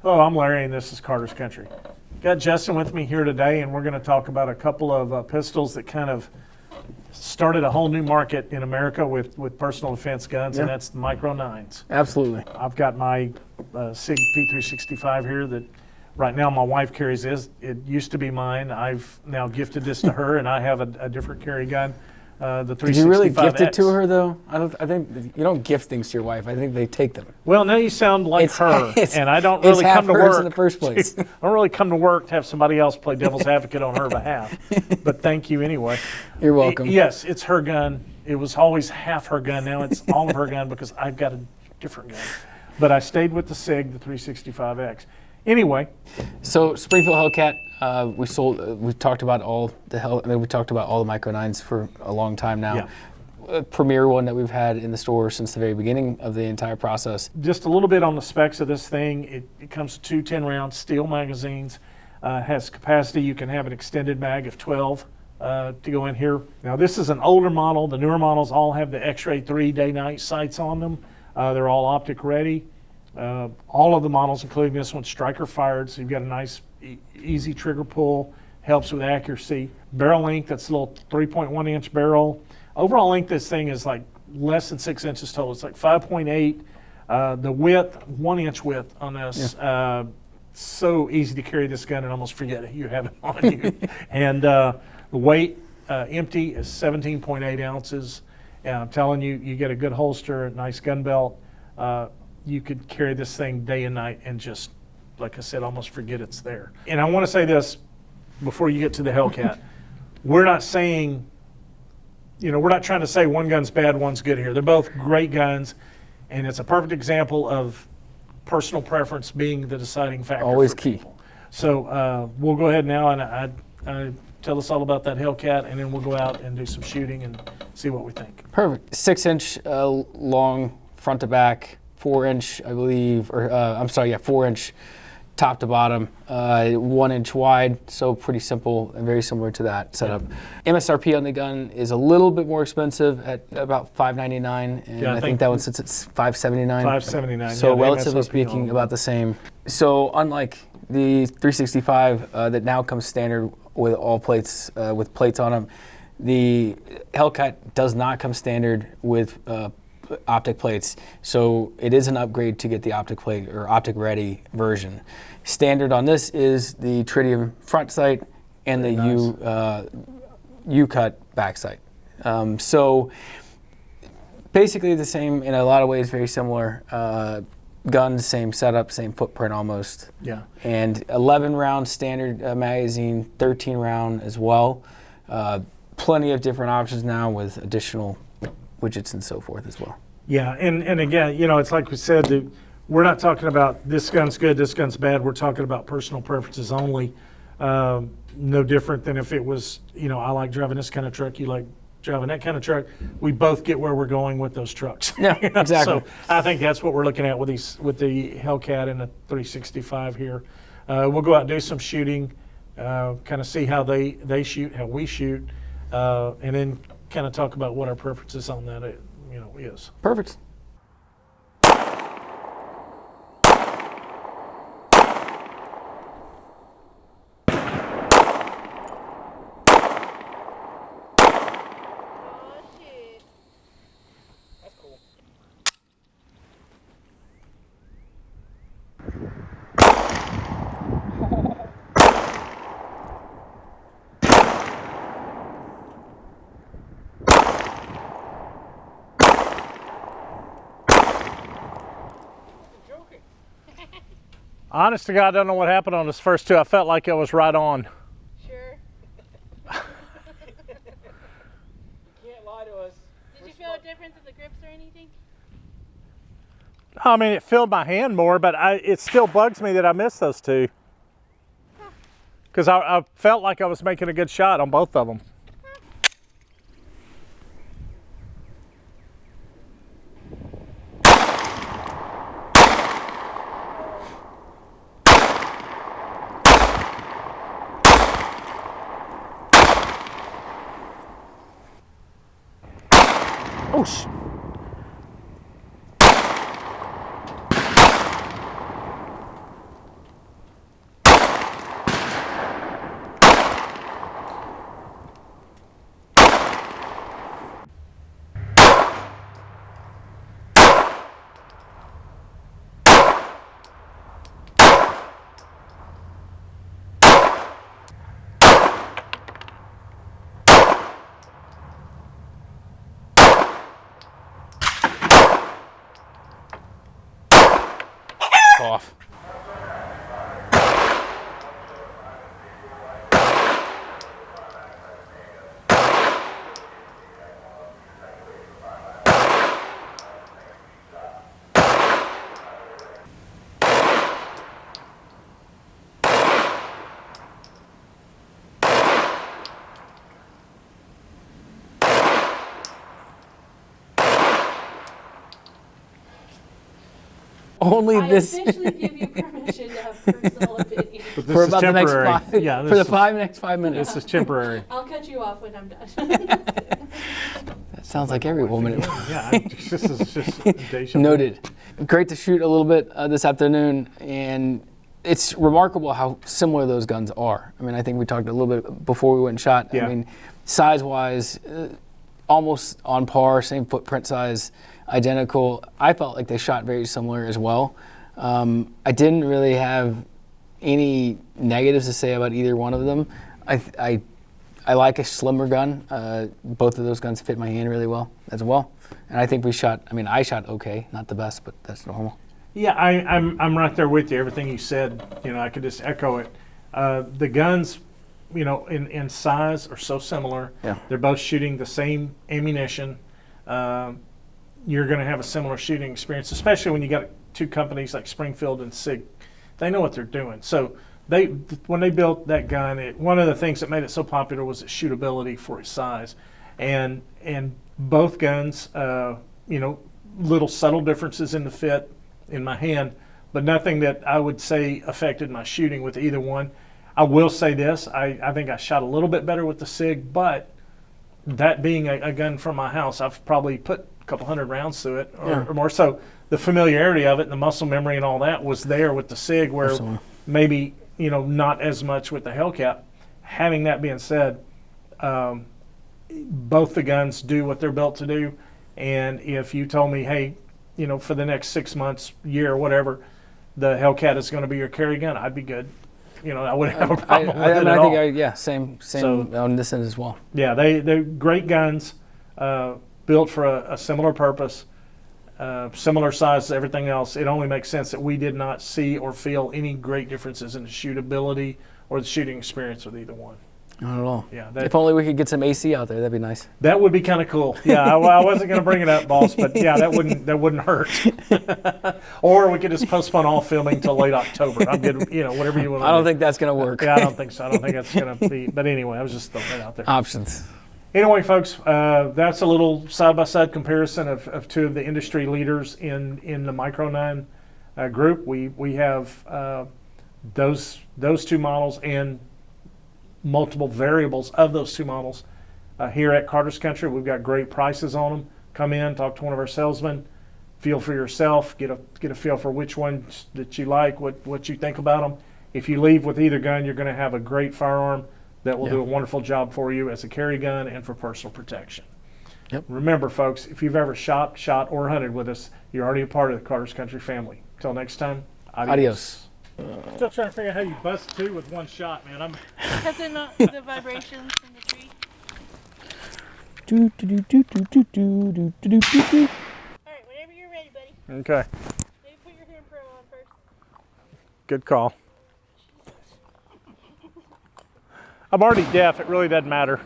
Hello, I'm Larry, and this is Carter's Country. Got Justin with me here today, and we're going to talk about a couple of pistols that kind of started a whole new market in America with personal defense guns, and that's the Micro 9s. Absolutely. I've got my Sig P365 here that right now my wife carries this. It used to be mine. I've now gifted this to her, and I have a different carry gun. The 365X. Did you really gift it to her, though? I think you don't gift things to your wife. I think they take them. Well, now you sound like her, and I don't it's really half come to hers work in the first place. I don't really come to work to have somebody else play devil's advocate on her behalf. But thank you anyway. You're welcome. Yes, it's her gun. It was always half her gun. Now it's all of her gun because I've got a different gun. But I stayed with the Sig, the 365X. Anyway, so Springfield Hellcat, we talked about all the Micro 9s for a long time now. Yeah. A premier one that we've had in the store since the very beginning of the entire process. Just a little bit on the specs of this thing. It comes with two 10-round steel magazines. It has capacity. You can have an extended mag of 12 to go in here. Now this is an older model. The newer models all have the X-Ray 3 day-night sights on them. They're all optic ready. All of the models, including this one, striker fired, so you've got a nice, easy trigger pull, helps with accuracy. Barrel length, that's a little 3.1 inch barrel. Overall length, this thing is like less than 6 inches total. It's like 5.8. The width, 1 inch width on this. Yeah. So easy to carry this gun and almost forget you have it on you. And the weight, empty, is 17.8 ounces. And I'm telling you, you get a good holster, a nice gun belt. You could carry this thing day and night and just, like I said, almost forget it's there. And I want to say this before you get to the Hellcat. We're not saying, we're not trying to say one gun's bad, one's good here. They're both great guns, and it's a perfect example of personal preference being the deciding factor. Always for key. people. So we'll go ahead now and I tell us all about that Hellcat, and then we'll go out and do some shooting and see what we think. Perfect. 6 inch long front to back. 4 inch, I believe, 4 inch top to bottom, 1 inch wide, so pretty simple and very similar to that setup. Yeah. MSRP on the gun is a little bit more expensive at about $599, and I think that one sits at $579. $579. So relatively speaking, about the same. So unlike the 365 that now comes standard with all plates, with plates on them, the Hellcat does not come standard with optic plates, so it is an upgrade to get the optic plate or optic ready version. Standard on this is the tritium front sight and the U-cut back sight. So basically the same in a lot of ways, very similar. Guns, same setup, same footprint almost. Yeah. And 11 round standard magazine, 13 round as well. Plenty of different options now with additional widgets and so forth as well. Yeah, and again, it's like we said, we're not talking about this gun's good, this gun's bad. We're talking about personal preferences only. No different than if it was, I like driving this kind of truck, you like driving that kind of truck. We both get where we're going with those trucks. Yeah, exactly. So I think that's what we're looking at with the Hellcat and the 365 here. We'll go out and do some shooting, kind of see how they shoot, how we shoot, and then kind of talk about what our preferences on that is. Perfect. Honest to God, I don't know what happened on this first two. I felt like I was right on. Sure. Can't lie to us. Did you feel a difference in the grips or anything? I mean, it filled my hand more, but it still bugs me that I missed those two. Because I felt like I was making a good shot on both of them. Oh, off. Only I this officially give you permission to have personal opinion. But this for is about the next temporary. 5. Yeah, for this the is, next 5 minutes. this is temporary. I'll cut you off when I'm done. That sounds like every woman. Yeah, this is just deja vu. Noted. Great to shoot a little bit this afternoon, and it's remarkable how similar those guns are. I mean, I think we talked a little bit before we went and shot. Yeah. I mean, size-wise, almost on par, same footprint size, identical. I felt like they shot very similar as well. I didn't really have any negatives to say about either one of them. I like a slimmer gun. Both of those guns fit my hand really well as well. And I think I shot okay, not the best, but that's normal. Yeah, I'm right there with you. Everything you said, I could just echo it. The guns, in size are so similar. Yeah. They're both shooting the same ammunition. You're going to have a similar shooting experience, especially when you got two companies like Springfield and Sig. They know what they're doing. So when they built that gun, one of the things that made it so popular was its shootability for its size, and both guns, little subtle differences in the fit in my hand, but nothing that I would say affected my shooting with either one. I will say this: I think I shot a little bit better with the Sig, but that being a gun from my house, I've probably put a couple hundred rounds through it or more. So the familiarity of it and the muscle memory and all that was there with the Sig, where Absolutely. maybe not as much with the Hellcat. Having that being said, both the guns do what they're built to do, and if you told me, hey, for the next 6 months, year, whatever, the Hellcat is going to be your carry gun, I'd be good. I wouldn't have a problem with it at all. Same So- on this end as well. Yeah, they're great guns, built for a similar purpose, similar size to everything else. It only makes sense that we did not see or feel any great differences in the shootability or the shooting experience with either one. Not at all. Yeah, If only we could get some AC out there, that'd be nice. that would be kind of cool. Yeah, I wasn't going to bring it up, boss, but yeah, that wouldn't hurt. Or we could just postpone all filming till late October. I'm good. Whatever you want. I don't think that's gonna work. Yeah, I don't think so. I don't think that's going to be. But anyway, I was just throwing that out there. Options. Anyway, folks, that's a little side-by-side comparison of two of the industry leaders in the Micro 9 group. We have those two models and multiple variables of those two models here at Carter's Country. We've got great prices on them. Come in, talk to one of our salesmen, feel for yourself, get a feel for which ones that you like, what you think about them. If you leave with either gun, you're going to have a great firearm that will do a wonderful job for you as a carry gun and for personal protection. Yep. Remember, folks, if you've ever shot, or hunted with us, you're already a part of the Carter's Country family. Until next time, Adios. Still trying to figure out how you bust two with one shot, man. Because they're not the vibrations in the tree. Alright, whenever you're ready, buddy. Okay, Maybe put your hand pro on first. good call. I'm already deaf. It really doesn't matter.